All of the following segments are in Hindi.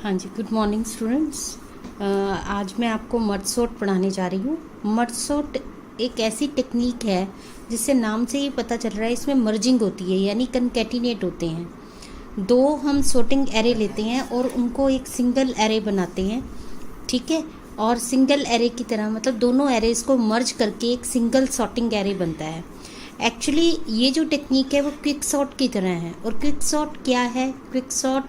हाँ जी, गुड मॉर्निंग स्टूडेंट्स। आज मैं आपको मर्ज सॉर्ट पढ़ाने जा रही हूँ। मर्ज सॉर्ट एक ऐसी टेक्निक है जिससे नाम से ही पता चल रहा है, इसमें मर्जिंग होती है यानी कनकैटिनेट होते हैं। दो हम सॉर्टिंग एरे लेते हैं और उनको एक सिंगल एरे बनाते हैं, ठीक है। और सिंगल एरे की तरह मतलब दोनों एरेज को मर्ज करके एक सिंगल सॉर्टिंग एरे बनता है। एक्चुअली ये जो टेक्निक है वो क्विक सॉर्ट की तरह है। और क्विक सॉर्ट क्या है? क्विक सॉर्ट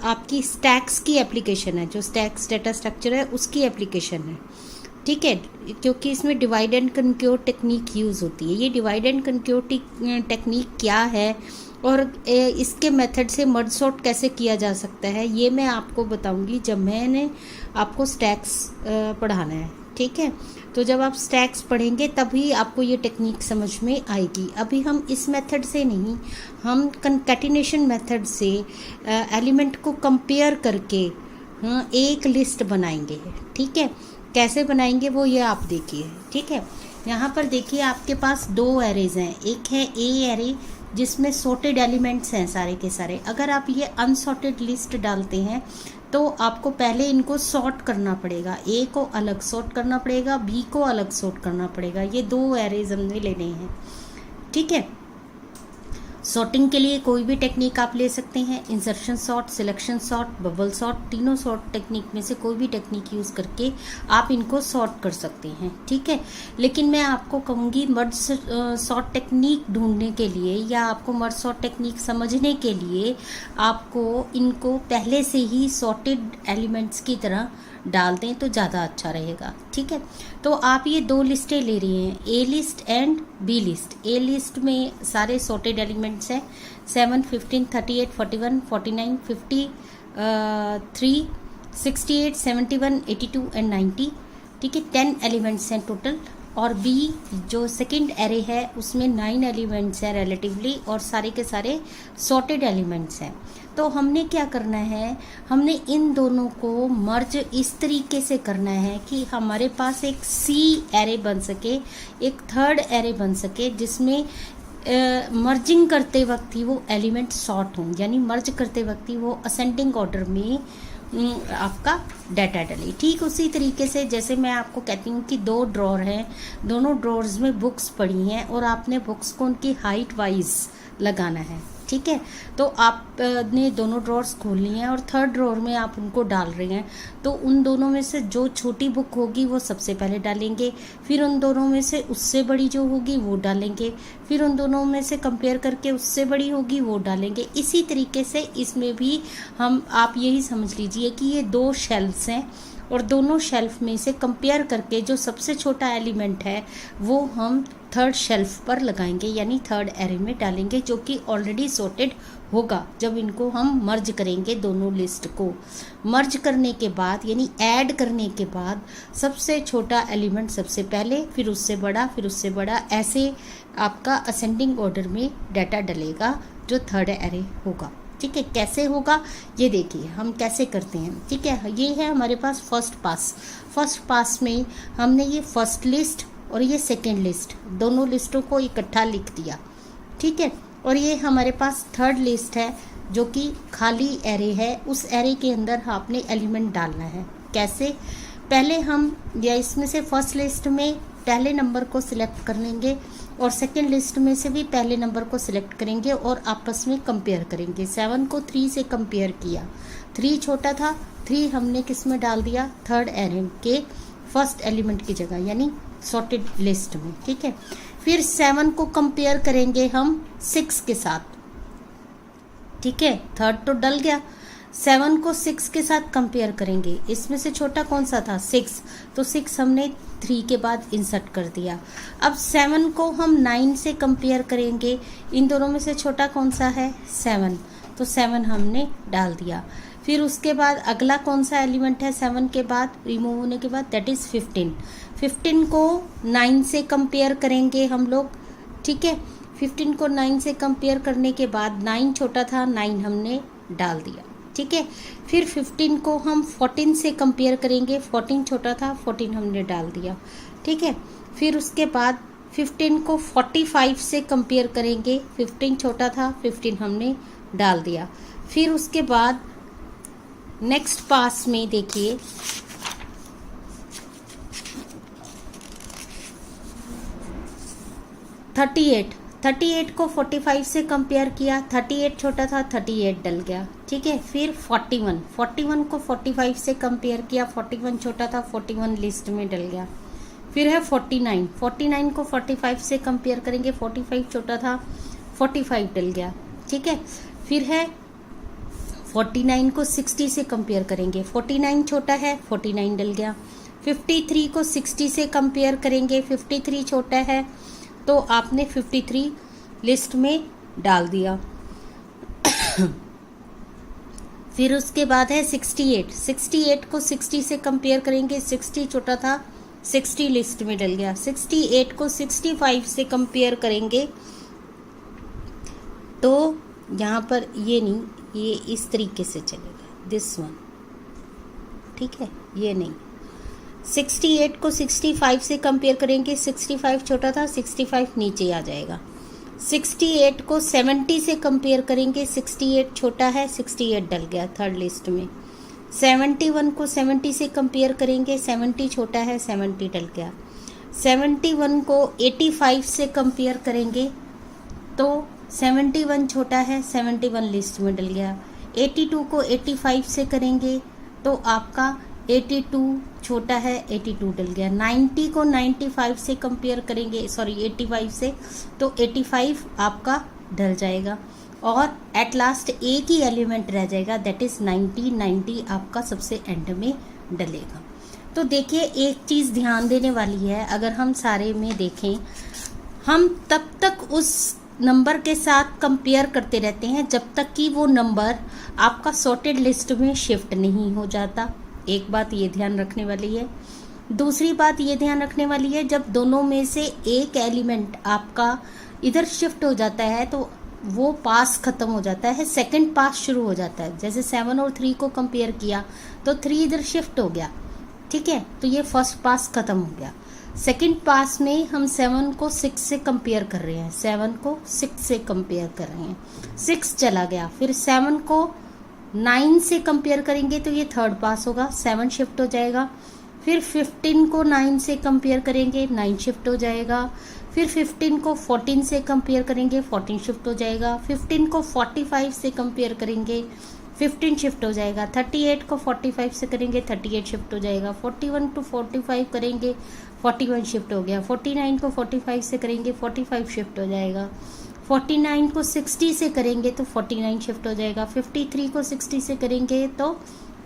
आपकी स्टैक्स की एप्लीकेशन है, जो स्टैक्स डेटा स्ट्रक्चर है उसकी एप्लीकेशन है, ठीक है। क्योंकि इसमें डिवाइड एंड कनक्योर टेक्निक यूज़ होती है। ये डिवाइड एंड कनक्योर टेक्निक क्या है और इसके मेथड से मर्ज सॉर्ट कैसे किया जा सकता है, ये मैं आपको बताऊंगी जब मैंने आपको स्टैक्स पढ़ाना है, ठीक है। तो जब आप स्टैक्स पढ़ेंगे तभी आपको ये टेक्निक समझ में आएगी। अभी हम इस मेथड से नहीं, हम कंकैटिनेशन मेथड से एलिमेंट को कंपेयर करके एक लिस्ट बनाएंगे, ठीक है। कैसे बनाएंगे वो ये आप देखिए, ठीक है। यहाँ पर देखिए आपके पास दो एरेज हैं। एक है ए एरे जिसमें सॉर्टेड एलिमेंट्स हैं सारे के सारे। अगर आप ये अनसॉर्टेड लिस्ट डालते हैं तो आपको पहले इनको सॉर्ट करना पड़ेगा। ए को अलग सॉर्ट करना पड़ेगा, बी को अलग सॉर्ट करना पड़ेगा। ये दो एरेज हमने लेने हैं, ठीक है। सॉर्टिंग के लिए कोई भी टेक्निक आप ले सकते हैं, insertion sort, selection sort, bubble sort, तीनों सॉर्ट टेक्निक में से कोई भी टेक्निक यूज़ करके आप इनको सॉर्ट कर सकते हैं, ठीक है। लेकिन मैं आपको कहूँगी मर्ज सॉर्ट टेक्निक ढूंढने के लिए या आपको मर्ज सॉर्ट टेक्निक समझने के लिए आपको इनको पहले से ही सॉर्टेड एलिमेंट्स की तरह डाल दें तो ज़्यादा अच्छा रहेगा, ठीक है। तो आप ये दो लिस्टें ले रही हैं, A list and B list. A list में सारे सॉर्टेड एलिमेंट्स हैं 7, 15, 38, 41, 49, 53, 68, 71, 82 एंड 90, ठीक है। 10 एलिमेंट्स हैं टोटल। और बी जो सेकंड एरे है उसमें 9 एलिमेंट्स हैं रिलेटिवली और सारे के सारे सॉर्टेड एलिमेंट्स हैं। तो हमने क्या करना है, हमने इन दोनों को मर्ज इस तरीके से करना है कि हमारे पास एक सी एरे बन सके, एक थर्ड एरे बन सके जिसमें मर्जिंग करते वक्त ही वो एलिमेंट सॉर्ट हों, यानी मर्ज करते वक्त ही वो असेंडिंग ऑर्डर में आपका डाटा डले। ठीक उसी तरीके से जैसे मैं आपको कहती हूँ कि दो ड्रॉर हैं, दोनों ड्रॉर्स में बुक्स पड़ी हैं और आपने बुक्स को उनकी हाइट वाइज लगाना है, ठीक है। तो आपने दोनों ड्रॉर्स खोलनी है और थर्ड ड्रॉर में आप उनको डाल रहे हैं, तो उन दोनों में से जो छोटी बुक होगी वो सबसे पहले डालेंगे, फिर उन दोनों में से उससे बड़ी जो होगी वो डालेंगे, फिर उन दोनों में से कंपेयर करके उससे बड़ी होगी वो डालेंगे। इसी तरीके से इसमें भी आप यही समझ लीजिए कि ये दो शेल्फ्स हैं और दोनों शेल्फ में से कंपेयर करके जो सबसे छोटा एलिमेंट है वो हम थर्ड शेल्फ पर लगाएंगे, यानी थर्ड एरे में डालेंगे, जो कि ऑलरेडी सॉर्टेड होगा जब इनको हम मर्ज करेंगे। दोनों लिस्ट को मर्ज करने के बाद यानी ऐड करने के बाद सबसे छोटा एलिमेंट सबसे पहले, फिर उससे बड़ा, फिर उससे बड़ा, ऐसे आपका असेंडिंग ऑर्डर में डाटा डलेगा जो थर्ड एरे होगा, ठीक है। कैसे होगा ये देखिए हम कैसे करते हैं, ठीक है। ये है हमारे पास फर्स्ट पास में हमने ये फर्स्ट लिस्ट और ये सेकंड लिस्ट दोनों लिस्टों को इकट्ठा लिख दिया, ठीक है। और ये हमारे पास थर्ड लिस्ट है जो कि खाली एरे है, उस एरे के अंदर आपने एलिमेंट डालना है। कैसे? पहले हम या इसमें से फर्स्ट लिस्ट में पहले नंबर को सिलेक्ट कर लेंगे और सेकंड लिस्ट में से भी पहले नंबर को सिलेक्ट करेंगे और आपस में कंपेयर करेंगे। 7 को 3 से कंपेयर किया, 3 छोटा था, 3 हमने किस में डाल दिया, थर्ड एरे के फर्स्ट एलिमेंट की जगह यानी सॉर्टेड लिस्ट में, ठीक है। फिर 7 को कंपेयर करेंगे हम 6 के साथ, ठीक है। थर्ड तो डल गया, 7 को 6 के साथ कंपेयर करेंगे, इसमें से छोटा कौन सा था, 6, तो 6 हमने 3 के बाद इंसर्ट कर दिया। अब 7 को हम 9 से कंपेयर करेंगे, इन दोनों में से छोटा कौन सा है, 7, तो 7 हमने डाल दिया। फिर उसके बाद अगला कौन सा एलिमेंट है 7 के बाद रिमूव होने के बाद, दैट इज़ 15 को 9 से कंपेयर करेंगे हम लोग, ठीक है। 15 को 9 से कंपेयर करने के बाद 9 छोटा था, 9 हमने डाल दिया, ठीक है। फिर 15 को हम 14 से कंपेयर करेंगे, 14 छोटा था, 14 हमने डाल दिया, ठीक है। फिर उसके बाद 15 को 45 से कंपेयर करेंगे, 15 छोटा था, 15 हमने डाल दिया। फिर उसके बाद नेक्स्ट पास में देखिए, थर्टी एट को 45 से कंपेयर किया, 38 छोटा था, 38 डल गया। ठीक है, फिर 41 को 45 से कंपेयर किया, 41 छोटा था, 41 लिस्ट में डल गया। फिर है 49 को 45 से कंपेयर करेंगे, 45 छोटा था, 45 डल गया। ठीक है, फिर है 49 को 60 से कंपेयर करेंगे, 49 छोटा है, 49 डल गया। 53 को 60 से कंपेयर करेंगे, 53 छोटा है, तो आपने 53 लिस्ट में डाल दिया। फिर उसके बाद है 68 को 60 से कंपेयर करेंगे, 60 छोटा था, 60 लिस्ट में डल गया। 68 को 65 से कंपेयर करेंगे, तो यहाँ पर ये नहीं, ये इस तरीके से चलेगा, दिस वन। ठीक है, ये नहीं। 68 को 65 से कंपेयर करेंगे, 65 छोटा था, 65 नीचे आ जाएगा। 68 को 70 से कंपेयर करेंगे, 68 छोटा है, 68 डल गया थर्ड लिस्ट में। 71 को 70 से कंपेयर करेंगे, 70 छोटा है, 70 डल गया। 71 को 85 से कंपेयर करेंगे, तो 71 छोटा है, 71 लिस्ट में डल गया। 82 को 85 से करेंगे, तो आपका 82 छोटा है, 82 डल गया। 90 को 95 से कंपेयर करेंगे, सॉरी 85 से, तो 85 आपका डल जाएगा। और एट लास्ट एक ही एलिमेंट रह जाएगा, दैट इज 90 आपका सबसे एंड में डलेगा। तो देखिए, एक चीज़ ध्यान देने वाली है, अगर हम सारे में देखें, हम तब तक उस नंबर के साथ कंपेयर करते रहते हैं जब तक कि वो नंबर आपका सॉर्टेड लिस्ट में शिफ्ट नहीं हो जाता। एक बात ये ध्यान रखने वाली है। दूसरी बात ये ध्यान रखने वाली है, जब दोनों में से एक एलिमेंट आपका इधर शिफ्ट हो जाता है, तो वो पास खत्म हो जाता है, सेकंड पास शुरू हो जाता है। जैसे 7 और 3 को कंपेयर किया, तो 3 इधर शिफ्ट हो गया। ठीक है, तो ये फर्स्ट पास खत्म हो गया। सेकंड पास में हम 7 को 6 से कंपेयर कर रहे हैं, 7 को 6 से कंपेयर कर रहे हैं, 6 चला गया। फिर 7 को 9 से कंपेयर करेंगे, तो ये थर्ड पास होगा, 7 शिफ्ट हो जाएगा। फिर 15 को 9 से कंपेयर करेंगे, 9 शिफ्ट हो जाएगा। फिर 15 को 14 से कंपेयर करेंगे, 14 शिफ्ट हो जाएगा। 15 को 45 से कंपेयर करेंगे, 15 शिफ्ट हो जाएगा। 38 को 45 से करेंगे, 38 शिफ्ट हो जाएगा। 41 टू 45 करेंगे, 41 शिफ्ट हो गया। 49 को 45 से करेंगे, 45 शिफ्ट हो जाएगा। 49 को 60 से करेंगे, तो 49 शिफ्ट हो जाएगा। 53 को 60 से करेंगे, तो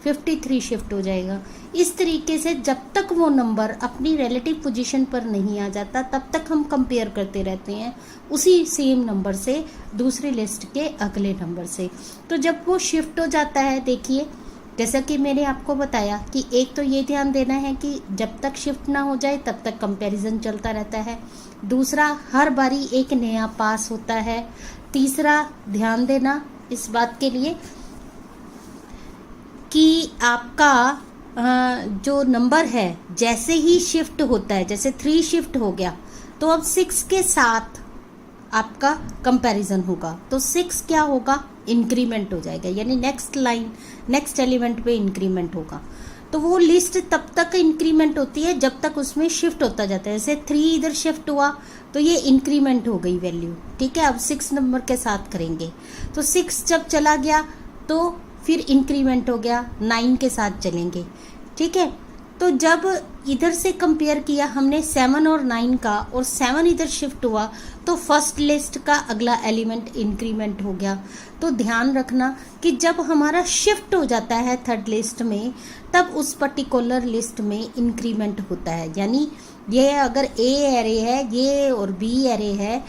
53 शिफ्ट हो जाएगा। इस तरीके से जब तक वो नंबर अपनी रिलेटिव पोजीशन पर नहीं आ जाता, तब तक हम कंपेयर करते रहते हैं उसी सेम नंबर से दूसरी लिस्ट के अगले नंबर से। तो जब वो शिफ्ट हो जाता है, देखिए जैसा कि मैंने आपको बताया कि एक तो ये ध्यान देना है कि जब तक शिफ्ट ना हो जाए तब तक कंपैरिजन चलता रहता है। दूसरा, हर बारी एक नया पास होता है। तीसरा, ध्यान देना इस बात के लिए कि आपका जो नंबर है जैसे ही शिफ्ट होता है, जैसे 3 शिफ्ट हो गया, तो अब 6 के साथ आपका कंपैरिजन होगा, तो 6 क्या होगा, इंक्रीमेंट हो जाएगा, यानी नेक्स्ट लाइन, नेक्स्ट एलिमेंट पे इंक्रीमेंट होगा। तो वो लिस्ट तब तक इंक्रीमेंट होती है जब तक उसमें शिफ्ट होता जाता है। जैसे 3 इधर शिफ्ट हुआ, तो ये इंक्रीमेंट हो गई वैल्यू। ठीक है, अब 6 नंबर के साथ करेंगे, तो 6 जब चला गया तो फिर इंक्रीमेंट हो गया, 9 के साथ चलेंगे। ठीक है, तो जब इधर से कंपेयर किया हमने 7 और 9 का, और 7 इधर शिफ्ट हुआ, तो फर्स्ट लिस्ट का अगला एलिमेंट इंक्रीमेंट हो गया। तो ध्यान रखना कि जब हमारा शिफ्ट हो जाता है थर्ड लिस्ट में, तब उस पर्टिकुलर लिस्ट में इंक्रीमेंट होता है। यानी ये अगर ए एरे है, ये और बी एरे है,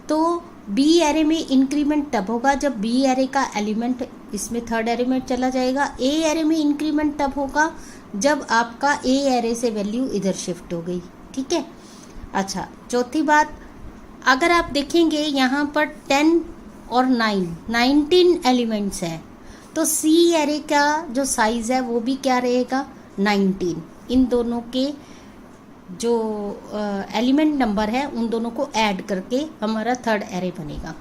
तो बी एरे में इंक्रीमेंट तब होगा जब बी एरे का एलिमेंट इसमें थर्ड एरे में चला जाएगा। ए एरे में इंक्रीमेंट तब होगा जब आपका ए एरे से वैल्यू इधर शिफ्ट हो गई। ठीक है, अच्छा, चौथी बात, अगर आप देखेंगे यहाँ पर 10 और 9, 19 एलिमेंट्स हैं, तो सी एरे का जो साइज है वो भी क्या रहेगा, 19। इन दोनों के जो एलिमेंट नंबर है उन दोनों को ऐड करके हमारा थर्ड एरे बनेगा।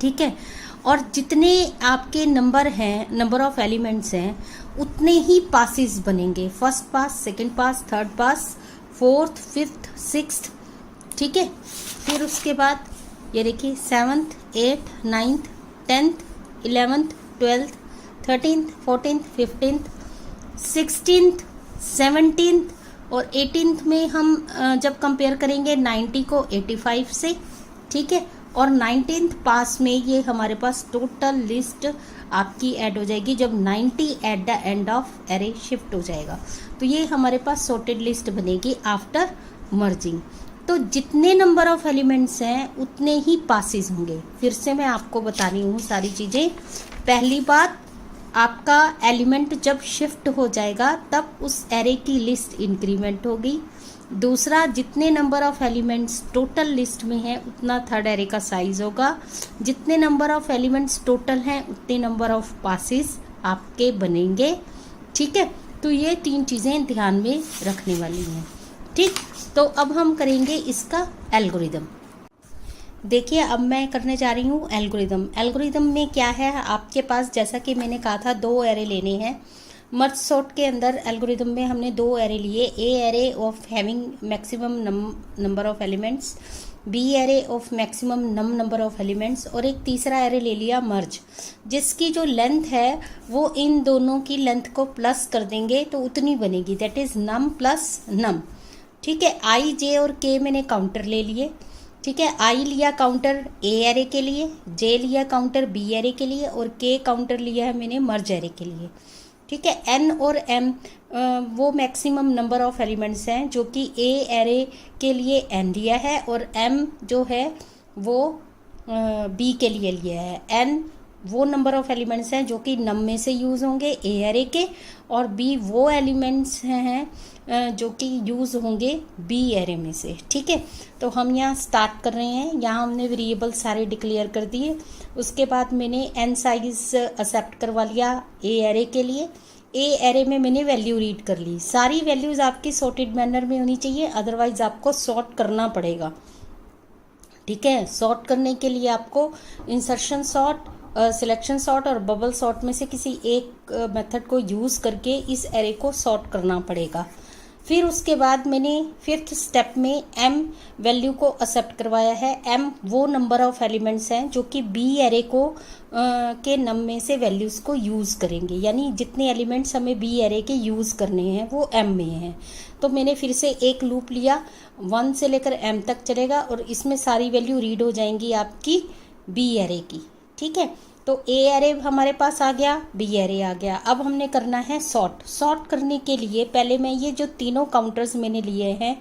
ठीक है, और जितने आपके नंबर हैं, नंबर ऑफ एलिमेंट्स हैं, उतने ही पासेस बनेंगे। First pass, second pass, third pass, fourth, fifth, sixth, ठीक है। फिर उसके बाद ये देखिए 7th, 8th, 9th, 10th, 11th, 12th, 13th, 14th, 15th, 16th, 17th और 18th में हम जब कंपेयर करेंगे 90 को 85 से, ठीक है। और 19th पास में ये हमारे पास टोटल लिस्ट आपकी ऐड हो जाएगी जब 90 at the end of array shift हो जाएगा। तो ये हमारे पास सॉर्टेड लिस्ट बनेगी आफ्टर मर्जिंग। तो जितने नंबर ऑफ एलिमेंट्स हैं उतने ही पासेस होंगे। फिर से मैं आपको बता रही हूँ सारी चीज़ें। पहली बात, आपका एलिमेंट जब शिफ्ट हो जाएगा तब उस एरे की लिस्ट इंक्रीमेंट होगी। दूसरा, जितने number of elements total list में है उतना थर्ड एरे का साइज होगा। जितने नंबर ऑफ एलिमेंट्स टोटल हैं उतने नंबर ऑफ पासेस आपके बनेंगे, ठीक है। तो ये 3 चीज़ें ध्यान में रखने वाली हैं, ठीक। तो अब हम करेंगे इसका एल्गोरिदम। देखिए अब मैं करने जा रही हूँ एल्गोरिदम। एल्गोरिदम में क्या है, आपके पास जैसा कि मैंने कहा था 2 एरे लेने हैं। मर्ज सॉर्ट के अंदर एल्गोरिदम में हमने 2 एरे लिए। A array of having maximum number of elements, B array of maximum number of elements, और एक तीसरा एरे ले लिया मर्ज, जिसकी जो लेंथ है वो इन दोनों की लेंथ को प्लस कर देंगे तो उतनी बनेगी, that is num plus num, ठीक है। आई, जे और के मैंने काउंटर ले लिए, ठीक है। आई लिया काउंटर ए एरे के लिए, जे लिया काउंटर बी एरे के लिए और के काउंटर लिया है मैंने मर्ज एरे के लिए, ठीक है। एन और एम वो मैक्सिमम नंबर ऑफ एलिमेंट्स हैं जो कि ए एरे के लिए एन लिया है और एम जो है वो बी के लिए लिया है। एन वो नंबर ऑफ एलिमेंट्स हैं जो कि नम में से यूज़ होंगे ए एरे के, और बी वो एलिमेंट्स हैं जो कि यूज़ होंगे बी एरे में से, ठीक है। तो हम यहाँ स्टार्ट कर रहे हैं। यहाँ हमने वेरिएबल सारे डिक्लेयर कर दिए। उसके बाद मैंने एन साइज एक्सेप्ट करवा लिया ए एरे के लिए। ए एरे में मैंने वैल्यू रीड कर ली। सारी वैल्यूज़ आपकी सॉर्टेड मैनर में होनी चाहिए, अदरवाइज आपको सॉर्ट करना पड़ेगा, ठीक है। सॉर्ट करने के लिए आपको इंसर्शन सॉर्ट, सिलेक्शन सॉर्ट और बबल सॉर्ट में से किसी एक मेथड को यूज़ करके इस एरे को सॉर्ट करना पड़ेगा। फिर उसके बाद मैंने 5th स्टेप में m वैल्यू को एक्सेप्ट करवाया है। m वो नंबर ऑफ एलिमेंट्स हैं जो कि b एरे को के नम में से वैल्यूज़ को यूज़ करेंगे, यानी जितने एलिमेंट्स हमें b एरे के यूज़ करने हैं वो m में हैं। तो मैंने फिर से एक लूप लिया, 1 से लेकर m तक चलेगा और इसमें सारी वैल्यू रीड हो जाएंगी आपकी b एरे की, ठीक है। तो ए एरे हमारे पास आ गया, बी एरे आ गया। अब हमने करना है सॉर्ट। सॉर्ट करने के लिए पहले मैं ये जो तीनों काउंटर्स मैंने लिए हैं,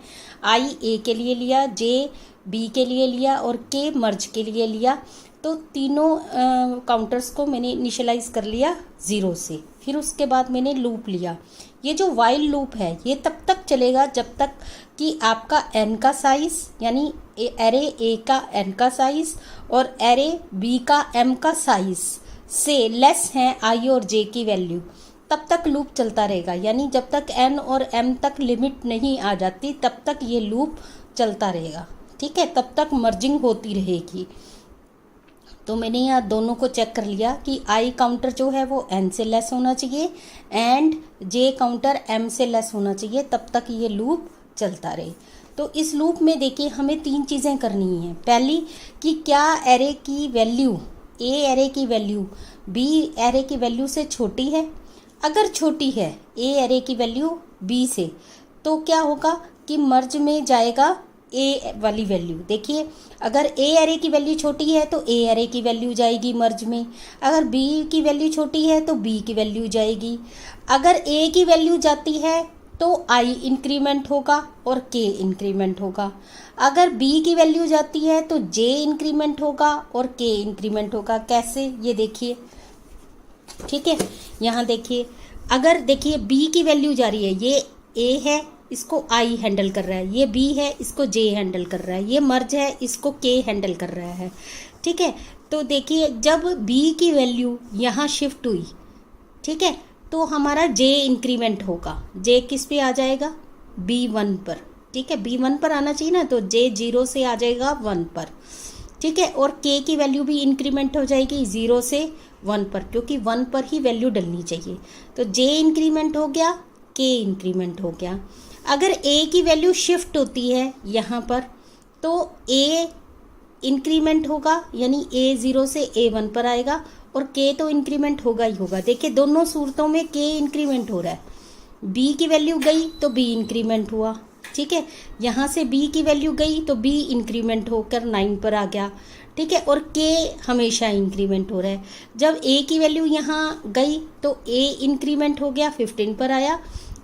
आई ए के लिए लिया, जे बी के लिए लिया और के मर्ज के लिए लिया, तो तीनों काउंटर्स को मैंने इनिशियलाइज कर लिया 0 से। फिर उसके बाद मैंने लूप लिया। ये जो वाइल लूप है ये तब तक चलेगा जब तक कि आपका n का साइज, यानी एरे ए का n का साइज और एरे बी का m का साइज से लेस है i और j की वैल्यू, तब तक लूप चलता रहेगा। यानी जब तक n और m तक लिमिट नहीं आ जाती तब तक ये लूप चलता रहेगा, ठीक है। तब तक मर्जिंग होती रहेगी। तो मैंने यहाँ दोनों को चेक कर लिया कि आई काउंटर जो है वो n से लेस होना चाहिए एंड जे काउंटर m से लेस होना चाहिए, तब तक ये लूप चलता रहे। तो इस लूप में देखिए हमें 3 चीज़ें करनी हैं। पहली कि क्या एरे की वैल्यू, ए एरे की वैल्यू बी एरे की वैल्यू से छोटी है। अगर छोटी है ए एरे की वैल्यू बी से, तो क्या होगा कि मर्ज में जाएगा ए वाली वैल्यू। देखिए अगर ए एरे की वैल्यू छोटी है तो ए एरे की वैल्यू जाएगी मर्ज में, अगर बी की वैल्यू छोटी है तो बी की वैल्यू जाएगी। अगर ए की वैल्यू जाती है तो आई इंक्रीमेंट होगा और के इंक्रीमेंट होगा। अगर बी की वैल्यू जाती है तो जे इंक्रीमेंट होगा और के इंक्रीमेंट होगा। कैसे, ये देखिए, ठीक है। यहाँ देखिए, अगर देखिए बी की वैल्यू जा रही है, ये ए है इसको आई हैंडल कर रहा है, ये बी है इसको जे हैंडल कर रहा है, ये मर्ज है इसको के हैंडल कर रहा है, ठीक है। तो देखिए जब बी की वैल्यू यहाँ शिफ्ट हुई, ठीक है, तो हमारा जे इंक्रीमेंट होगा। जे किस पे आ जाएगा, B1 पर, ठीक है। B1 पर आना चाहिए ना, तो जे 0 से आ जाएगा 1 पर, ठीक है। और के की वैल्यू भी इंक्रीमेंट हो जाएगी 0 से 1 पर, क्योंकि 1 पर ही वैल्यू डलनी चाहिए। तो जे इंक्रीमेंट हो गया, के इंक्रीमेंट हो गया। अगर ए की वैल्यू शिफ्ट होती है यहाँ पर तो ए इंक्रीमेंट होगा, यानी ए 0 से ए 1 पर आएगा, और के तो इंक्रीमेंट होगा ही होगा। देखिए दोनों सूरतों में के इंक्रीमेंट हो रहा है। बी की वैल्यू गई तो बी इंक्रीमेंट हुआ, ठीक है। यहाँ से बी की वैल्यू गई तो बी इंक्रीमेंट होकर 9 पर आ गया, ठीक है। और के हमेशा इंक्रीमेंट हो रहा है। जब ए की वैल्यू यहाँ गई तो ए इंक्रीमेंट हो गया, 15 पर आया,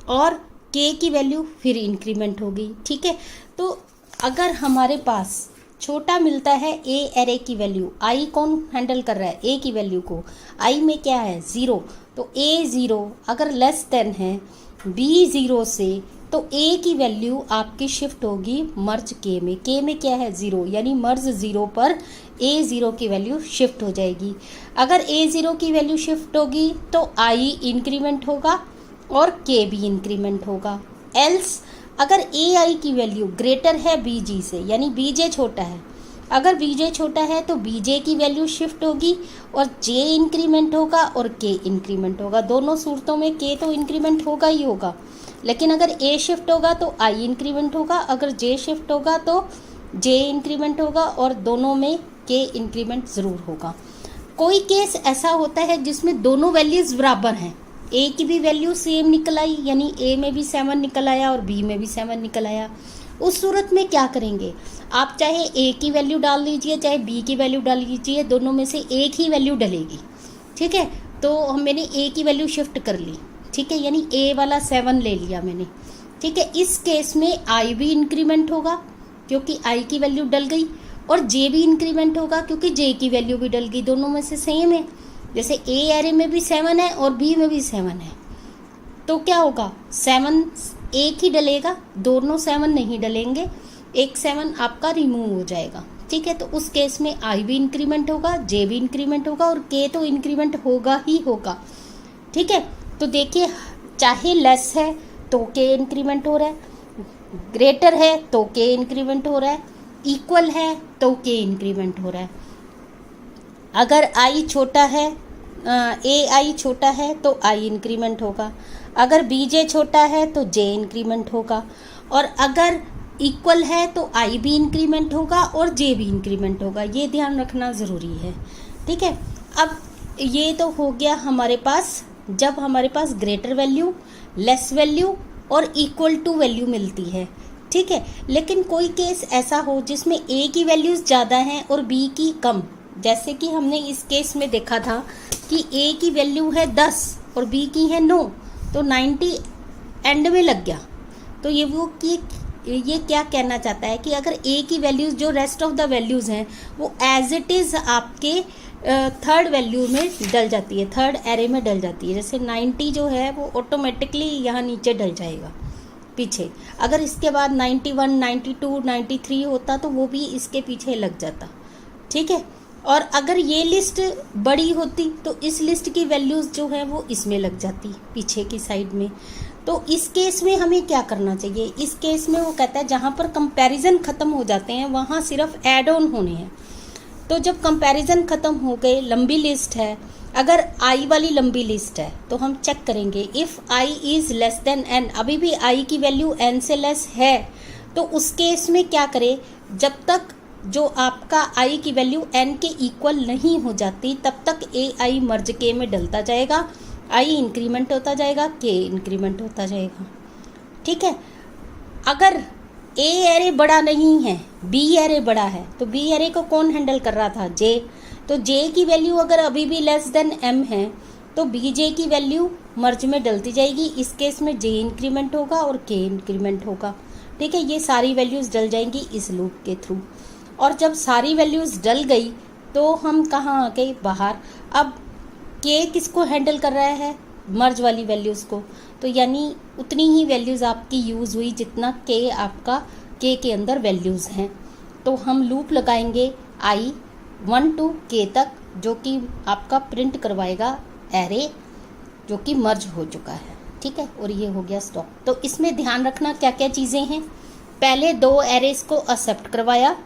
और के की वैल्यू फिर इंक्रीमेंट हो गई, ठीक है। तो अगर हमारे पास छोटा मिलता है ए एरे की वैल्यू, आई कौन हैंडल कर रहा है, ए की वैल्यू को, आई में क्या है 0, तो ए 0 अगर लेस देन है बी 0 से, तो ए की वैल्यू आपकी शिफ्ट होगी मर्ज के में क्या है 0, यानी मर्ज 0 पर ए 0 की वैल्यू शिफ्ट हो जाएगी। अगर ए 0 की वैल्यू शिफ्ट होगी तो आई इंक्रीमेंट होगा और के भी इंक्रीमेंट होगा। एल्स अगर ए आई की वैल्यू ग्रेटर है बी जी से, यानी बी जे छोटा है, अगर बी जे छोटा है तो बी जे की वैल्यू शिफ्ट होगी और जे इंक्रीमेंट होगा और के इंक्रीमेंट होगा। दोनों सूरतों में के तो इंक्रीमेंट होगा ही होगा, लेकिन अगर ए शिफ्ट होगा तो आई इंक्रीमेंट होगा, अगर जे शिफ्ट होगा तो जे इंक्रीमेंट होगा, और दोनों में के इंक्रीमेंट ज़रूर होगा। कोई केस ऐसा होता है जिसमें दोनों वैल्यूज़ बराबर हैं, ए की भी वैल्यू सेम निकल आई, यानी ए में भी 7 निकल आया और बी में भी 7 निकल आया। उस सूरत में क्या करेंगे, आप चाहे ए की वैल्यू डाल लीजिए चाहे बी की वैल्यू डाल लीजिए, दोनों में से एक ही वैल्यू डलेगी, ठीक है। तो मैंने ए की वैल्यू शिफ्ट कर ली, ठीक है, यानी ए वाला 7 ले लिया मैंने, ठीक है। इस केस में आई भी इंक्रीमेंट होगा क्योंकि आई की वैल्यू डल गई, और जे भी इंक्रीमेंट होगा क्योंकि जे की वैल्यू भी डल गई, दोनों में से सेम है। जैसे ए एरे में भी 7 है और बी में भी 7 है, तो क्या होगा 7 एक ही डलेगा, दोनों 7 नहीं डलेंगे, एक 7 आपका रिमूव हो जाएगा, ठीक है। तो उस केस में आई भी इंक्रीमेंट होगा, जे भी इंक्रीमेंट होगा, और के तो इंक्रीमेंट होगा ही होगा, ठीक है। तो देखिए चाहे लेस है तो के इंक्रीमेंट हो रहा है, ग्रेटर है तो के इंक्रीमेंट हो रहा है, इक्वल है तो के इंक्रीमेंट हो रहा है। अगर आई छोटा है, ए आई छोटा है तो आई इंक्रीमेंट होगा, अगर बी जे छोटा है तो जे इंक्रीमेंट होगा, और अगर इक्वल है तो आई भी इंक्रीमेंट होगा और जे भी इंक्रीमेंट होगा। ये ध्यान रखना ज़रूरी है, ठीक है। अब ये तो हो गया हमारे पास जब हमारे पास ग्रेटर वैल्यू, लेस वैल्यू और इक्वल टू वैल्यू मिलती है, ठीक है। लेकिन कोई केस ऐसा हो जिसमें ए की वैल्यूज़ ज़्यादा हैं और बी की कम, जैसे कि हमने इस केस में देखा था कि ए की वैल्यू है 10 और बी की है 9, तो 90 एंड में लग गया। तो ये क्या कहना चाहता है कि अगर ए की वैल्यूज़ जो रेस्ट ऑफ द वैल्यूज़ हैं वो एज इट इज़ आपके थर्ड वैल्यू में डल जाती है, थर्ड एरे में डल जाती है। जैसे 90 जो है वो ऑटोमेटिकली यहाँ नीचे डल जाएगा पीछे, अगर इसके बाद 91, 92, 93 होता तो वो भी इसके पीछे लग जाता, ठीक है। और अगर ये लिस्ट बड़ी होती तो इस लिस्ट की वैल्यूज़ जो है वो इसमें लग जाती पीछे की साइड में। तो इस केस में हमें क्या करना चाहिए, इस केस में वो कहता है जहाँ पर कंपैरिजन ख़त्म हो जाते हैं वहाँ सिर्फ ऐड ऑन होने हैं। तो जब कंपैरिजन ख़त्म हो गए, लंबी लिस्ट है, अगर आई वाली लंबी लिस्ट है तो हम चेक करेंगे if I is less than N, अभी भी आई की वैल्यू एन से लेस है, तो उस केस में क्या करें, जब तक जो आपका आई की वैल्यू एन के इक्वल नहीं हो जाती तब तक ए आई मर्ज के में डलता जाएगा, आई इंक्रीमेंट होता जाएगा, के इंक्रीमेंट होता जाएगा, ठीक है। अगर ए एरे बड़ा नहीं है, बी एरे बड़ा है, तो बी एरे को कौन हैंडल कर रहा था, जे, तो जे की वैल्यू अगर अभी भी लेस देन एम है तो बी जे की वैल्यू मर्ज में डलती जाएगी। इस केस में जे इंक्रीमेंट होगा और के इंक्रीमेंट होगा, ठीक है। ये सारी वैल्यूज़ डल जाएंगी इस लूप के थ्रू, और जब सारी वैल्यूज़ डल गई तो हम कहाँ आ गए, बाहर। अब के किसको हैंडल कर रहा है, मर्ज वाली वैल्यूज़ को, तो यानी उतनी ही वैल्यूज़ आपकी यूज़ हुई जितना के आपका के अंदर वैल्यूज़ हैं। तो हम लूप लगाएंगे आई 1 to k तक, जो कि आपका प्रिंट करवाएगा एरे जो कि मर्ज हो चुका है, ठीक है। और ये हो गया स्टॉप। तो इसमें ध्यान रखना क्या क्या चीज़ें हैं, पहले 2 एरेज को एक्सेप्ट करवाया,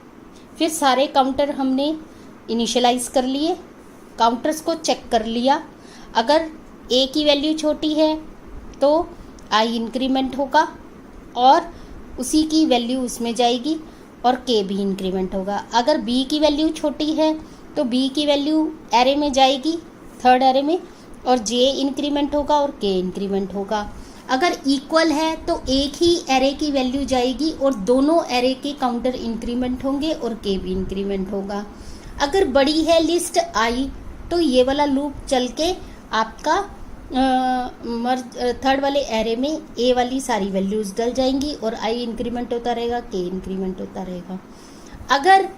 फिर सारे काउंटर हमने इनिशियलाइज कर लिए, काउंटर्स को चेक कर लिया। अगर ए की वैल्यू छोटी है तो आई इंक्रीमेंट होगा और उसी की वैल्यू उसमें जाएगी और के भी इंक्रीमेंट होगा। अगर बी की वैल्यू छोटी है तो बी की वैल्यू एरे में जाएगी, थर्ड एरे में, और जे इंक्रीमेंट होगा और के इंक्रीमेंट होगा। अगर इक्वल है तो एक ही एरे की वैल्यू जाएगी और दोनों एरे के काउंटर इंक्रीमेंट होंगे और के भी इंक्रीमेंट होगा। अगर बड़ी है लिस्ट आई तो ये वाला लूप चल के आपका थर्ड वाले एरे में ए वाली सारी वैल्यूज डल जाएंगी और आई इंक्रीमेंट होता रहेगा, के इंक्रीमेंट होता रहेगा। अगर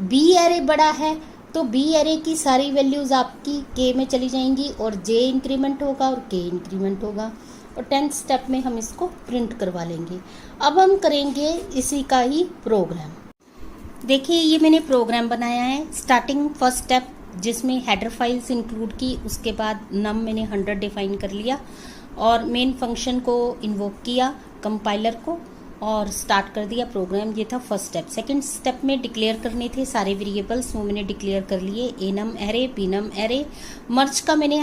बी एरे बड़ा है तो बी एरे की सारी वैल्यूज आपकी के में चली जाएंगी और जे इंक्रीमेंट होगा और के इंक्रीमेंट होगा। और 10th स्टेप में हम इसको प्रिंट करवा लेंगे। अब हम करेंगे इसी का ही प्रोग्राम। देखिए ये मैंने प्रोग्राम बनाया है। स्टार्टिंग फर्स्ट स्टेप जिसमें हेडर फाइल्स इंक्लूड की, उसके बाद नम मैंने 100 डिफाइन कर लिया और मेन फंक्शन को इन्वोक किया, कंपाइलर को, और स्टार्ट कर दिया प्रोग्राम। ये था फर्स्ट स्टेप। सेकंड स्टेप में डिक्लेयर करने थे सारे वेरिएबल्स, वो मैंने डिक्लेयर कर लिए। ए नम एरे, बी नम एरे। मर्ज का मैंने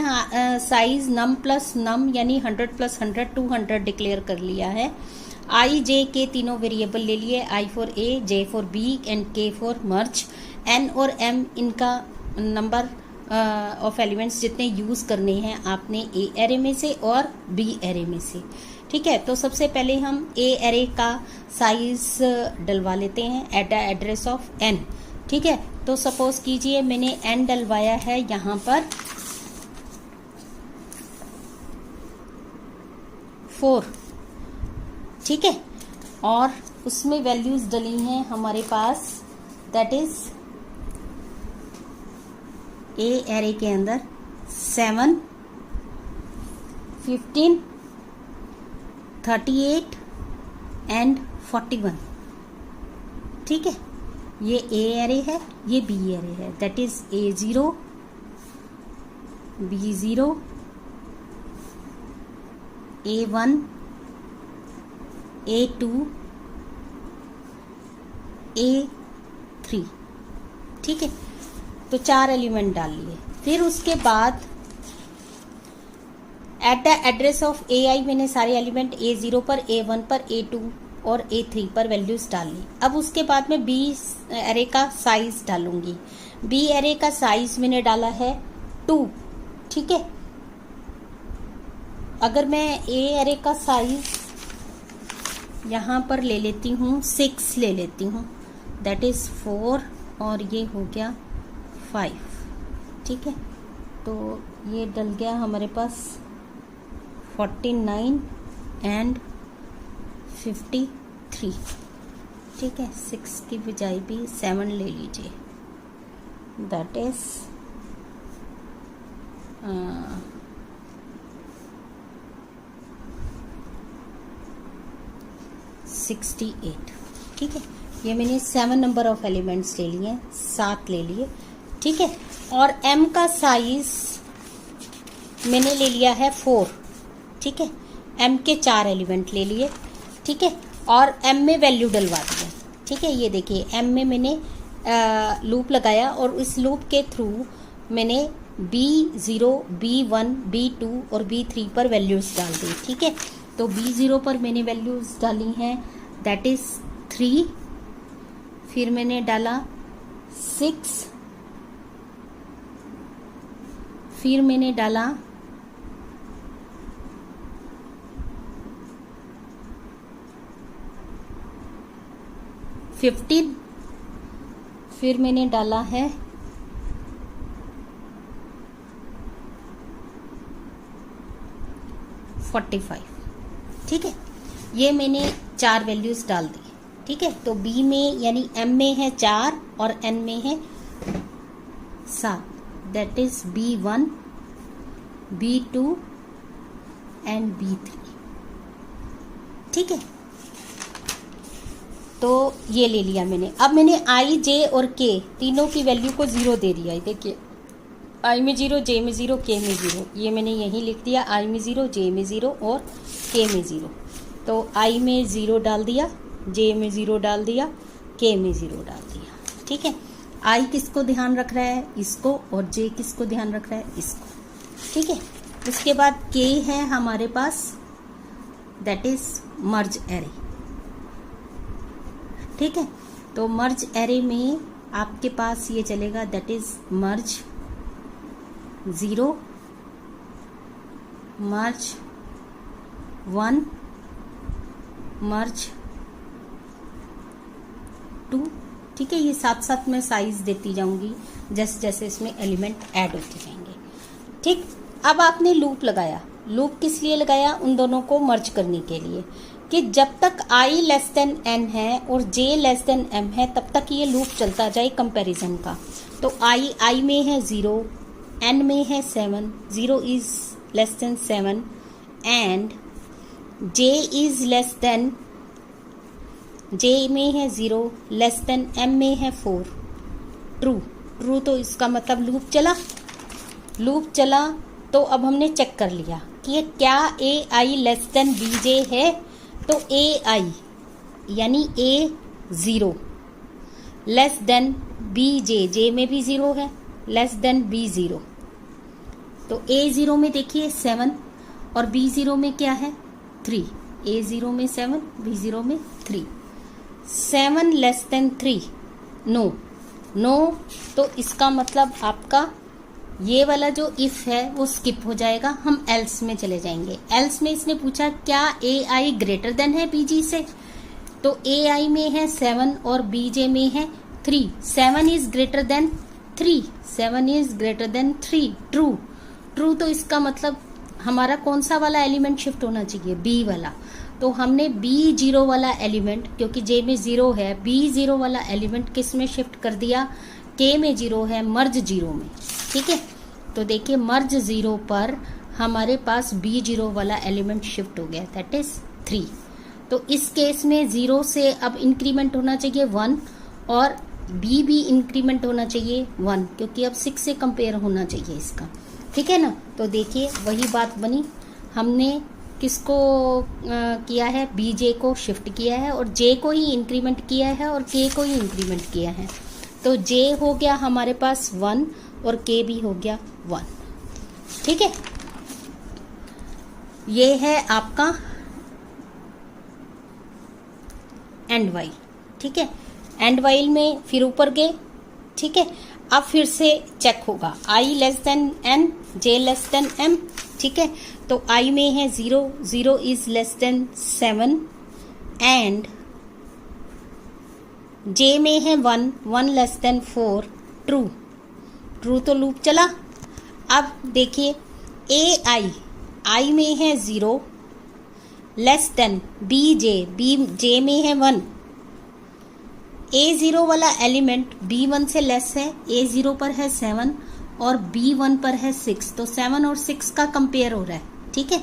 साइज नम प्लस नम यानी 100 + 100 200 डिक्लेयर कर लिया है। आई जे के तीनों वेरिएबल ले लिए, I for A, J for B and K for merge. N और एम इनका नंबर ऑफ एलिमेंट्स जितने यूज़ करने हैं आपने ए एरे में से और बी एरे में से। ठीक है, तो सबसे पहले हम ए एरे का साइज डलवा लेते हैं at the address of N. ठीक है, तो सपोज कीजिए मैंने एन डलवाया है यहाँ पर 4। ठीक है, और उसमें वैल्यूज डली हैं हमारे पास, दैट इज ए एरे के अंदर 7, 15, 38 एंड 41। ठीक है, ये ए एरे है, ये बी एरे है, that is A0, B0, A1, A2, A3। ठीक है, तो 4 एलिमेंट डाल लिए। फिर उसके बाद एट द एड्रेस ऑफ ए आई मैंने सारे एलिमेंट A0 पर, A1 पर, A2 और A3 पर वैल्यूज डाल ली। अब उसके बाद मैं बी एरे का साइज डालूंगी। बी एरे का साइज मैंने डाला है 2। ठीक है, अगर मैं ए एरे का साइज यहाँ पर ले लेती हूँ 6 ले लेती हूँ, दैट इज 4 और ये हो गया 5। ठीक है, तो ये डल गया हमारे पास 49 एंड 53। ठीक है, 6 की बजाय भी 7 ले लीजिए, दैट इज 68। ठीक है, ये मैंने 7 नंबर ऑफ एलिमेंट्स ले लिए, 7 ले लिए। ठीक है, और m का साइज मैंने ले लिया है 4। ठीक है, m के 4 एलिमेंट ले लिए। ठीक है, और m में वैल्यू डलवा दिया। ठीक है, ये देखिए m में मैंने लूप लगाया और इस लूप के थ्रू मैंने B0, B1, B2 और B3 पर वैल्यूज डाल दी। ठीक है, तो B0 पर मैंने वैल्यूज डाली हैं, दैट इज 3। फिर मैंने डाला 6, फिर मैंने डाला 15, फिर मैंने डाला है 45। ठीक है, ये मैंने 4 वैल्यूज डाल दी। ठीक है, तो B में यानी M में है 4 और N में है 7, that is B1, B2 and B3। ठीक है, तो ये ले लिया मैंने। अब मैंने I, J और K तीनों की वैल्यू को 0 दे दिया है। देखिए I में 0, J में 0, K में 0, ये मैंने यहीं लिख दिया, I में 0, J में 0 और K में 0। तो I में 0 डाल दिया, J में 0 डाल दिया, K में 0 डाल दिया। ठीक है। आई किसको ध्यान रख रहा है, इसको, और जे किसको ध्यान रख रहा है, इसको, ठीक है। उसके बाद के है हमारे पास, दैट इज मर्ज एरे, ठीक है। तो मर्ज एरे में आपके पास ये चलेगा, दैट इज मर्ज 0, मर्ज 1, मर्ज 2, ठीक है। ये साथ साथ में साइज देती जाऊंगी जैसे जैसे इसमें एलिमेंट ऐड होते जाएंगे, ठीक। अब आपने लूप लगाया, लूप किस लिए लगाया, उन दोनों को मर्ज करने के लिए, कि जब तक i लेस देन n है और j लेस देन m है तब तक ये लूप चलता जाए कंपैरिजन का। तो i में है 0, n में है 7, 0 is less than 7 and j is less then, j में है 0, लेस देन m में है 4, ट्रू। ट्रू तो इसका मतलब लूप चला, लूप चला। तो अब हमने चेक कर लिया कि क्या ai लेस देन bj है, तो ai यानी a 0 less than bj, j में भी 0 है, लेस देन b 0। तो a 0 में देखिए 7 और b 0 में क्या है 3, a 0 में 7, b 0 में 3। 7 लेस देन 3, नो, नो। तो इसका मतलब आपका ये वाला जो इफ है वो स्किप हो जाएगा, हम एल्स में चले जाएंगे। एल्स में इसने पूछा क्या ai ग्रेटर देन है bg से, तो ai में है 7 और bj में है 3, 7 is greater than 3, 7 is greater than 3, true. True तो इसका मतलब हमारा कौन सा वाला एलिमेंट शिफ्ट होना चाहिए, b वाला। तो हमने b0 वाला एलिमेंट, क्योंकि j में 0 है, b0 वाला एलिमेंट किस में शिफ्ट कर दिया, k में 0 है, मर्ज 0 में, ठीक है। तो देखिए मर्ज 0 पर हमारे पास b0 वाला एलिमेंट शिफ्ट हो गया, दैट इज 3। तो इस केस में 0 से अब इंक्रीमेंट होना चाहिए 1 और b भी इंक्रीमेंट होना चाहिए 1, क्योंकि अब 6 से कंपेयर होना चाहिए इसका, ठीक है ना। तो देखिए वही बात बनी, हमने किसको किया है, bj को शिफ्ट किया है और j को ही इंक्रीमेंट किया है और k को ही इंक्रीमेंट किया है। तो j हो गया हमारे पास 1 और k भी हो गया 1, ठीक है। ये है आपका एंड वाइल, ठीक है। एंड वाइल में फिर ऊपर गए, ठीक है। अब फिर से चेक होगा i less than n, j less than m, ठीक है। तो i में है 0, 0 is less than 7 and j में है 1, 1 लेस देन 4, ट्रू। ट्रू तो लूप चला। अब देखिए ai में है 0 लेस देन bj में है 1, a0 वाला एलिमेंट b1 से लेस है, a0 पर है 7 और b1 पर है 6, तो 7 और 6 का कंपेयर हो रहा है, ठीक है।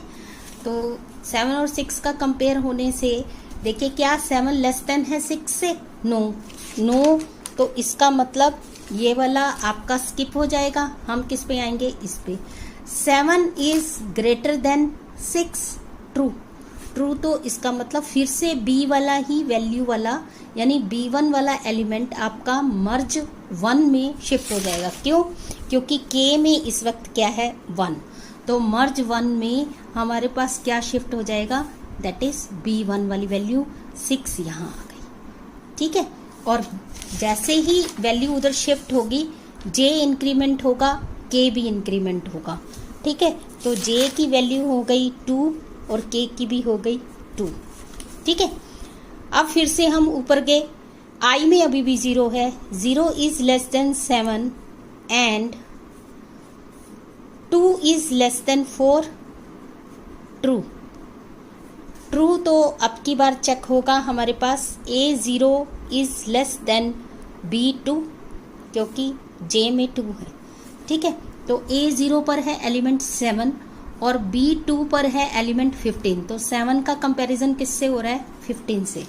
तो 7 और 6 का कंपेयर होने से देखिए क्या 7 लेस देन है 6 से, नो, नो। तो इसका मतलब ये वाला आपका स्किप हो जाएगा, हम किस पे आएंगे, इस पे। 7 is greater than 6, true. True तो इसका मतलब फिर से b वाला ही वैल्यू वाला यानी b1 वाला एलिमेंट आपका मर्ज 1 में शिफ्ट हो जाएगा। क्यों, क्योंकि k में इस वक्त क्या है 1, तो मर्ज 1 में हमारे पास क्या शिफ्ट हो जाएगा, दैट इज b1 वाली वैल्यू 6 यहाँ आ गई, ठीक है। और जैसे ही वैल्यू उधर शिफ्ट होगी j इंक्रीमेंट होगा, k भी इंक्रीमेंट होगा, ठीक है। तो j की वैल्यू हो गई 2 और k की भी हो गई 2, ठीक है। अब फिर से हम ऊपर गए, i में अभी भी 0 है, 0 is less than 7 and 2 is less than 4, true. True तो अब की बार चेक होगा हमारे पास a0 is less then b2 क्योंकि j में 2 है, ठीक है। तो a0 पर है एलिमेंट 7 और b2 पर है एलिमेंट 15, तो 7 का कंपैरिजन किससे हो रहा है, 15 से।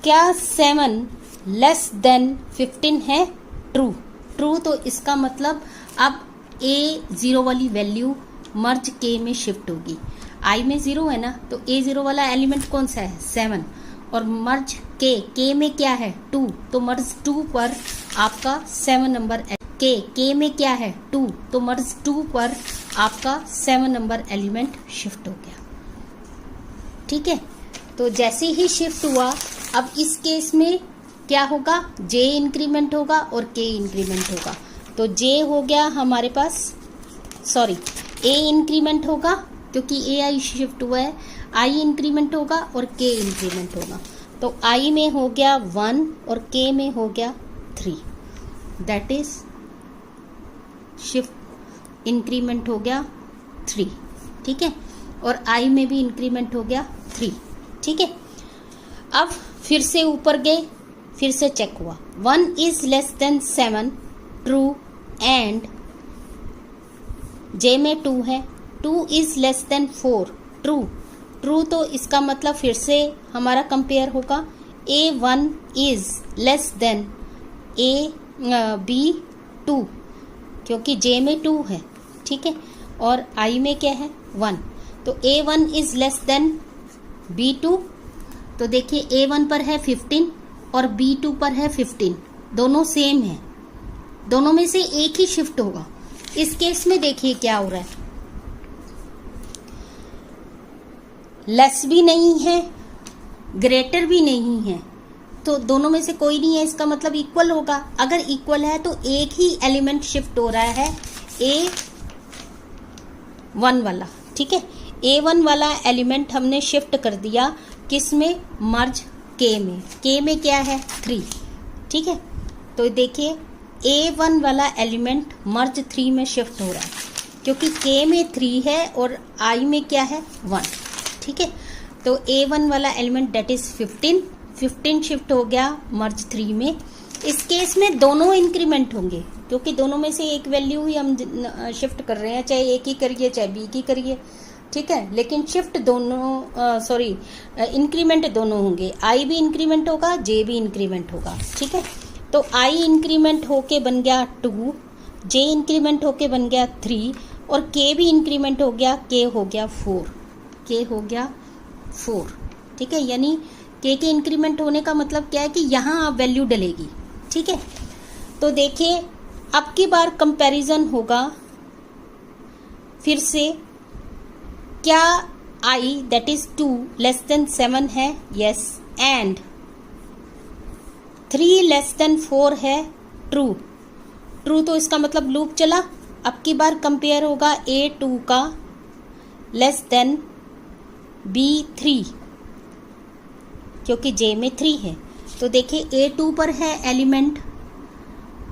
क्या 7 लेस देन 15 है, ट्रू। ट्रू तो इसका मतलब अब a0 वाली वैल्यू मर्ज k में शिफ्ट होगी। i में 0 है ना, तो a0 वाला एलिमेंट कौन सा है, 7 और मर्ज k में क्या है 2, तो मर्ज 2 पर आपका 7 नंबर के में क्या है 2, तो मर्ज 2 पर आपका 7 नंबर एलिमेंट शिफ्ट हो गया। ठीक है, तो जैसे ही शिफ्ट हुआ, अब इस केस में क्या होगा, जे इंक्रीमेंट होगा और के इंक्रीमेंट होगा। तो जे हो गया हमारे पास, सॉरी ए इंक्रीमेंट होगा क्योंकि ए आई शिफ्ट हुआ है, आई इंक्रीमेंट होगा और के इंक्रीमेंट होगा। तो आई में हो गया 1 और के में हो गया 3, दैट इज शिफ्ट इंक्रीमेंट हो गया 3। ठीक है, और आई में भी इंक्रीमेंट हो गया 3। ठीक है, अब फिर से ऊपर गए, फिर से चेक हुआ 1 is less than 7 true and J में 2 है, 2 is less than 4 true. True तो इसका मतलब फिर से हमारा कंपेयर होगा A1 is less then B2 क्योंकि J में 2 है। ठीक है, और I में क्या है 1, तो A1 is less then B2। तो देखिए A1 पर है 15 और B2 पर है 15, दोनों सेम है, दोनों में से एक ही शिफ्ट होगा। इस केस में देखिए क्या हो रहा है, लेस भी नहीं है, ग्रेटर भी नहीं है, तो दोनों में से कोई नहीं है, इसका मतलब इक्वल होगा। अगर इक्वल है तो एक ही एलिमेंट शिफ्ट हो रहा है, A1 वाला। ठीक है, A1 वाला एलिमेंट हमने शिफ्ट कर दिया किस में, मर्ज के में। के में क्या है 3। ठीक है, तो देखिए A1 वाला एलिमेंट मर्ज 3 में शिफ्ट हो रहा है क्योंकि के में 3 है और आई में क्या है 1। ठीक है, तो A1 वाला एलिमेंट डेट इज 15 शिफ्ट हो गया मर्ज 3 में। इस केस में दोनों इंक्रीमेंट होंगे क्योंकि दोनों में से एक वैल्यू ही हम शिफ्ट कर रहे हैं, चाहे एक ही करिए चाहे बी की करिए। ठीक है, लेकिन शिफ्ट दोनों इंक्रीमेंट दोनों होंगे, आई भी इंक्रीमेंट होगा, जे भी इंक्रीमेंट होगा। ठीक है, तो आई इंक्रीमेंट होके बन गया 2, जे इंक्रीमेंट होके बन गया 3 और के भी इंक्रीमेंट हो गया, के हो गया 4, के हो गया 4। ठीक है, यानी के इंक्रीमेंट होने का मतलब क्या है कि यहाँ वैल्यू डलेगी। ठीक है, तो देखिए अब की बार कंपैरिजन होगा फिर से, क्या आई दैट इज 2 लेस देन 7 है, यस, एंड 3 लेस देन 4 है, ट्रू। ट्रू तो इसका मतलब लूप चला। अब की बार कंपेयर होगा A2 का लेस देन B3 क्योंकि J में 3 है। तो देखिए A2 पर है एलिमेंट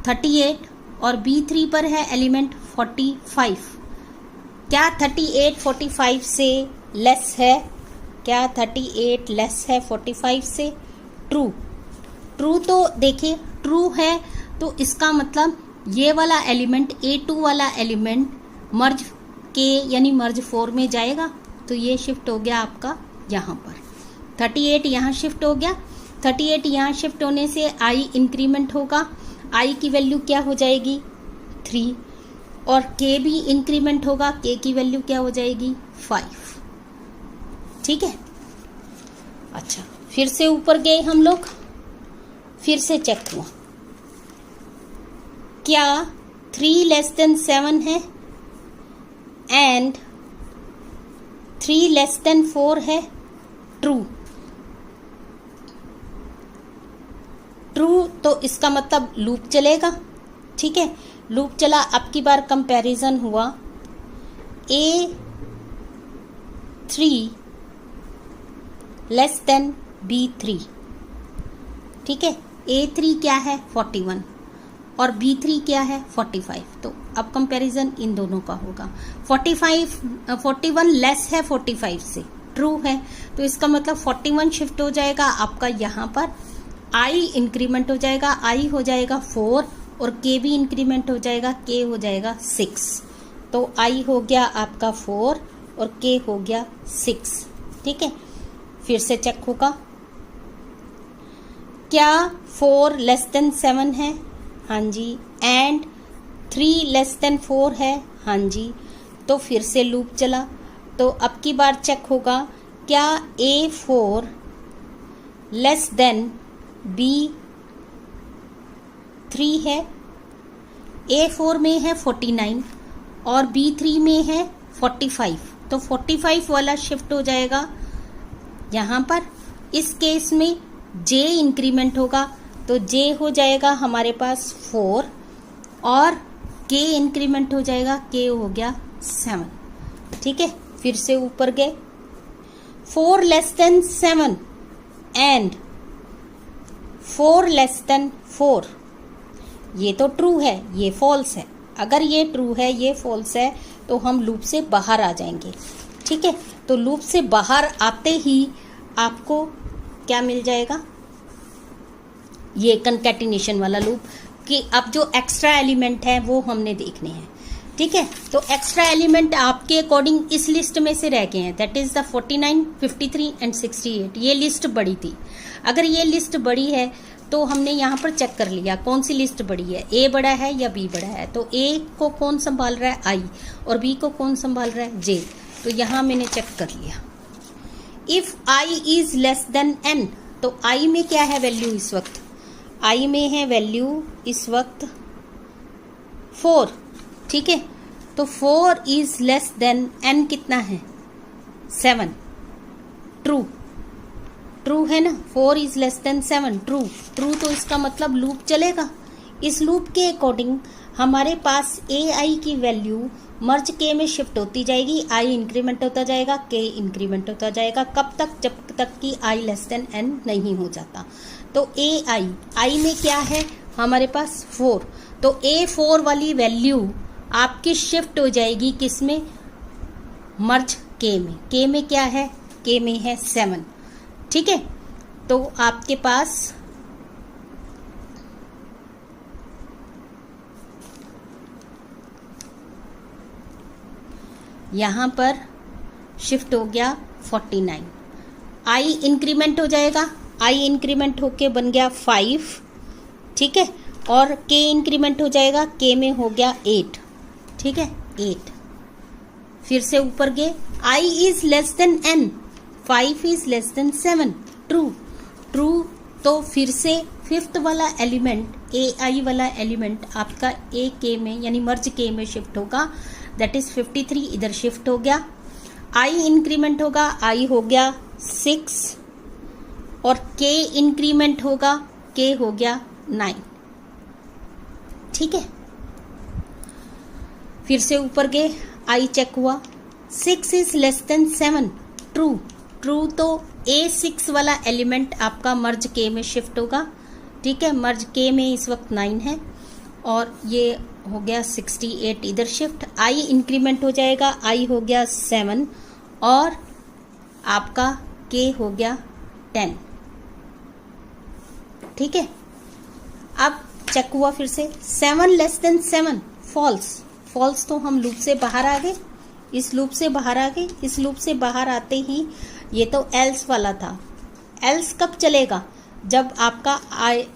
38 और B3 पर है एलिमेंट 45। क्या 38 45 से लेस है? क्या 38 लेस है 45 से? ट्रू। ट्रू तो देखिए ट्रू है तो इसका मतलब ये वाला एलिमेंट A2 वाला एलिमेंट मर्ज के यानी मर्ज 4 में जाएगा, तो ये शिफ्ट हो गया आपका यहाँ पर। 38 यहाँ शिफ्ट हो गया, 38 यहाँ शिफ्ट होने से आई इंक्रीमेंट होगा, आई की वैल्यू क्या हो जाएगी 3 और के भी इंक्रीमेंट होगा, के की वैल्यू क्या हो जाएगी 5। ठीक है, अच्छा फिर से ऊपर गए हम लोग, फिर से चेक हुआ क्या 3 लेस देन 7 है एंड 3 लेस देन 4 है, ट्रू। ट्रू तो इसका मतलब लूप चलेगा। ठीक है, लूप चला। अब की बार कंपैरिजन हुआ A3 लेस देन B3। ठीक है, A3 क्या है 41 और B3 क्या है 45। तो अब कंपैरिजन इन दोनों का होगा। 41 लेस है 45 से, ट्रू है, तो इसका मतलब 41 शिफ्ट हो जाएगा आपका यहाँ पर, आई इंक्रीमेंट हो जाएगा, आई हो जाएगा 4 और के भी इंक्रीमेंट हो जाएगा, के हो जाएगा 6। तो आई हो गया आपका 4 और के हो गया 6। ठीक है, फिर से चेक होगा क्या 4 लेस देन 7 है, हाँ जी, एंड 3 लेस देन 4 है, हाँ जी। तो फिर से लूप चला। तो अब की बार चेक होगा क्या A4 लेस देन B3 3 है, A4 में है 49 और B3 में है 45, तो 45 वाला शिफ्ट हो जाएगा यहाँ पर। इस केस में J इंक्रीमेंट होगा, तो J हो जाएगा हमारे पास 4 और K इंक्रीमेंट हो जाएगा, K हो गया 7। ठीक है, फिर से ऊपर गए, 4 less than 7 and 4 less than 4, ये तो ट्रू है, ये फॉल्स है। अगर ये ट्रू है, ये फॉल्स है, तो हम लूप से बाहर आ जाएंगे। ठीक है, तो लूप से बाहर आते ही आपको क्या मिल जाएगा, ये कंकैटिनेशन वाला लूप, कि अब जो एक्स्ट्रा एलिमेंट है वो हमने देखने हैं। ठीक है, तो एक्स्ट्रा एलिमेंट आपके अकॉर्डिंग इस लिस्ट में से रह गए हैं, दैट इज द 49, 53 एंड 68। ये लिस्ट बड़ी थी। अगर ये लिस्ट बड़ी है तो हमने यहाँ पर चेक कर लिया कौन सी लिस्ट बड़ी है, ए बड़ा है या बी बड़ा है। तो ए को कौन संभाल रहा है, आई, और बी को कौन संभाल रहा है, जे। तो यहाँ मैंने चेक कर लिया। If I is less than N, तो आई में क्या है वैल्यू इस वक्त, आई में है वैल्यू इस वक्त 4। ठीक है, तो 4 इज लेस देन एन कितना है, 7। ट्रू, ट्रू है ना, 4 is less than 7, true. True तो इसका मतलब लूप चलेगा। इस लूप के अकॉर्डिंग हमारे पास ए आई की वैल्यू मर्ज के में शिफ्ट होती जाएगी, आई इंक्रीमेंट होता जाएगा, के इंक्रीमेंट होता जाएगा। कब तक, जब तक कि आई लेस देन एन नहीं हो जाता। तो ए आई में क्या है हमारे पास 4, तो A4 वाली वैल्यू आपकी शिफ्ट हो जाएगी किस में, मर्ज के में। के में क्या है, के में है 7। ठीक है, तो आपके पास यहां पर शिफ्ट हो गया 49, आई इंक्रीमेंट हो जाएगा, आई इंक्रीमेंट होके बन गया 5। ठीक है, और के इंक्रीमेंट हो जाएगा, के में हो गया 8। ठीक है, 8। फिर से ऊपर गए, I is less than N, 5 is less than 7, true. True, तो फिर से फिफ्थ वाला एलिमेंट, ए आई वाला एलिमेंट आपका ए के में यानी मर्ज के में शिफ्ट होगा, दैट इज 53 इधर शिफ्ट हो गया। आई इंक्रीमेंट होगा, आई हो गया 6 और के इंक्रीमेंट होगा, के हो गया 9। ठीक है, फिर से ऊपर गए, आई चेक हुआ, 6 is less than 7, true. True, तो A6 वाला एलिमेंट आपका मर्ज के में शिफ्ट होगा। ठीक है, मर्ज के में इस वक्त 9 है और ये हो गया 68 इधर शिफ्ट। आई इंक्रीमेंट हो जाएगा, आई हो गया 7 और आपका के हो गया 10। ठीक है, अब चेक हुआ फिर से, 7 लेस देन 7, फॉल्स। फॉल्स, तो हम लूप से बाहर आ गए, इस लूप से बाहर आ गए। इस लूप से बाहर आते ही ये तो एल्स वाला था। एल्स कब चलेगा, जब आपका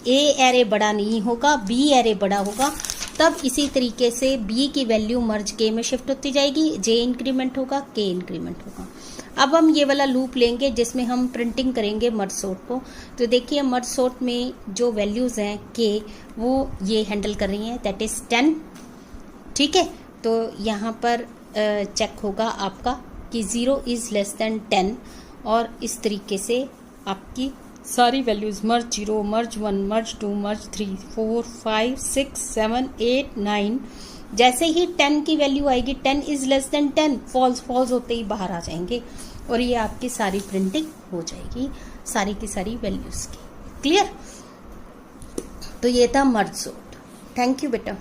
ए एरे बड़ा नहीं होगा, बी एरे बड़ा होगा, तब इसी तरीके से बी की वैल्यू मर्ज के में शिफ्ट होती जाएगी, जे इंक्रीमेंट होगा, के इंक्रीमेंट होगा। अब हम ये वाला लूप लेंगे जिसमें हम प्रिंटिंग करेंगे मर्ज सॉर्ट को। तो देखिए मर्ज सॉर्ट में जो वैल्यूज हैं के, वो ये हैंडल कर रही हैं, दैट इज 10। ठीक है, तो यहाँ पर चेक होगा आपका कि 0 इज लेस देन 10 और इस तरीके से आपकी सारी वैल्यूज मर्ज 0, मर्ज 1, मर्ज 2, मर्ज 3, 4, 5, 6, 7, 8, 9। जैसे ही 10 की वैल्यू आएगी, 10 इज लेस देन 10, फॉल्स होते ही बाहर आ जाएंगे और ये आपकी सारी प्रिंटिंग हो जाएगी सारी की सारी वैल्यूज की। क्लियर, तो ये था मर्ज सॉर्ट। थैंक यू बेटा।